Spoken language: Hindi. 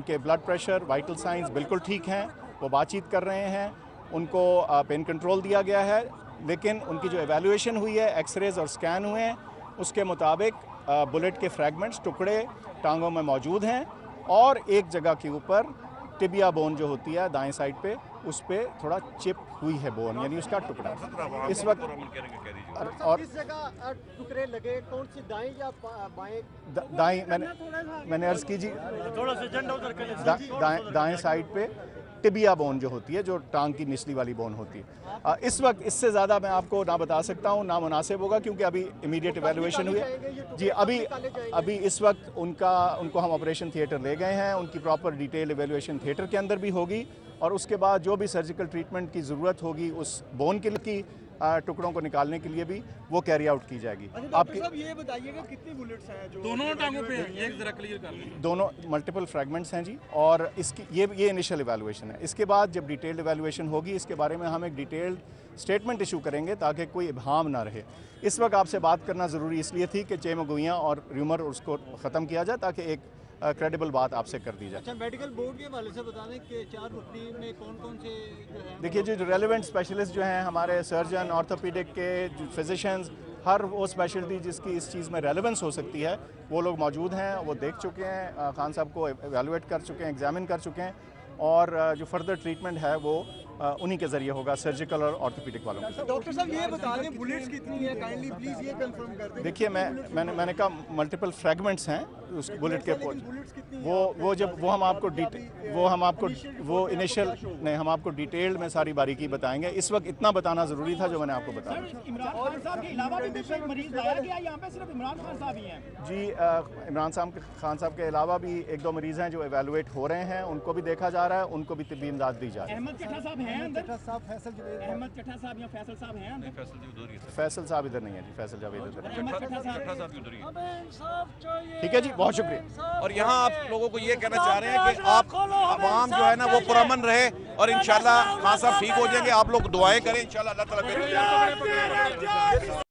उनके ब्लड प्रेशर, वाइटल साइंस बिल्कुल ठीक हैं, वो बातचीत कर रहे हैं, उनको पेन कंट्रोल दिया गया है, लेकिन उनकी जो एवेल्यूएशन हुई है, एक्सरेज और स्कैन हुए हैं, उसके मुताबिक बुलेट के फ्रैगमेंट्स, टुकड़े टांगों में मौजूद हैं और एक जगह के ऊपर टिबिया बोन जो होती है दाएं साइड पे, उस पर थोड़ा चिप हुई है बोन, यानी उसका टुकड़ा इस वक्त। और किस जगह टुकड़े लगे, कौन सी दाएं या बाएं? दाएं, मैंने अर्ज की जी, दाएं साइड पे टिबिया बोन जो होती है, जो टांग की निचली वाली बोन होती है। इस वक्त इससे ज़्यादा मैं आपको ना बता सकता हूँ, ना मुनासिब होगा, क्योंकि अभी इमीडिएट एवेल्युएशन हुई है जी। अभी इस वक्त उनको हम ऑपरेशन थिएटर ले गए हैं, उनकी प्रॉपर डिटेल एवेल्युएशन थिएटर के अंदर भी होगी और उसके बाद जो भी सर्जिकल ट्रीटमेंट की ज़रूरत होगी उस बोन के लिए टुकड़ों को निकालने के लिए भी वो कैरी आउट की जाएगी। आपकी साहब ये बताइएगा कितनी बुलेट्स हैं जो दोनों टांगों पे हैं? ये जरा क्लियर कर लीजिए। दोनों मल्टीपल फ्रैगमेंट्स हैं जी, और इसकी ये इनिशियल एवेल्युएशन है। इसके बाद जब डिटेल्ड एवेल्युएशन होगी, इसके बारे में हम एक डिटेल्ड स्टेटमेंट इशू करेंगे ताकि कोई इबहाम ना रहे। इस वक्त आपसे बात करना ज़रूरी इसलिए थी कि चेमगोइयाँ और र्यूमर उसको ख़त्म किया जाए ताकि एक क्रेडिबल बात आपसे कर दी जाए। अच्छा, मेडिकल बोर्ड के हवाले से बता दें कि 4 रुकनी में कौन कौन से जो है? देखिए जी, जो रेलिवेंट स्पेशलिस्ट जो हैं हमारे सर्जन, ऑर्थोपीडिक के जो फिजिशियंस, हर वो स्पेशलिटी जिसकी इस चीज़ में रेलेवेंस हो सकती है, वो लोग मौजूद हैं, वो देख चुके हैं, खान साहब को एवेलुएट कर चुके हैं, एग्जामिन कर चुके हैं, और जो फर्दर ट्रीटमेंट है वो उन्हीं के ज़रिए होगा, सर्जिकल और ऑर्थोपीडिक वालों के। डॉक्टर साहब ये बता दें बुलेट्स कितनी है, काइंडली प्लीज़ ये कंफर्म कर दें। देखिए, मैंने कहा मल्टीपल फ्रैगमेंट्स हैं उस बुलेट के, हम आपको डिटेल्ड में सारी बारीकी बताएंगे। इस वक्त इतना बताना ज़रूरी था जो मैंने आपको बताया जी। इमरान खान साहब के अलावा भी 1-2 मरीज़ हैं जो एवेलुएट हो रहे हैं, उनको भी देखा जा रहा है, उनको भी तिब्बी इमदाद दी जा रही है। फैसल साहब इधर नहीं है जी, फैसल जावेद इधर है। ठीक है जी, बहुत शुक्रिया। और यहाँ आप लोगों को ये कहना चाह रहे हैं कि आप आवाम जो है ना वो पुरअमन रहे और इंशाल्लाह खान साहब ठीक हो जाएंगे। आप लोग दुआएं करें, इंशाल्लाह अल्लाह ताला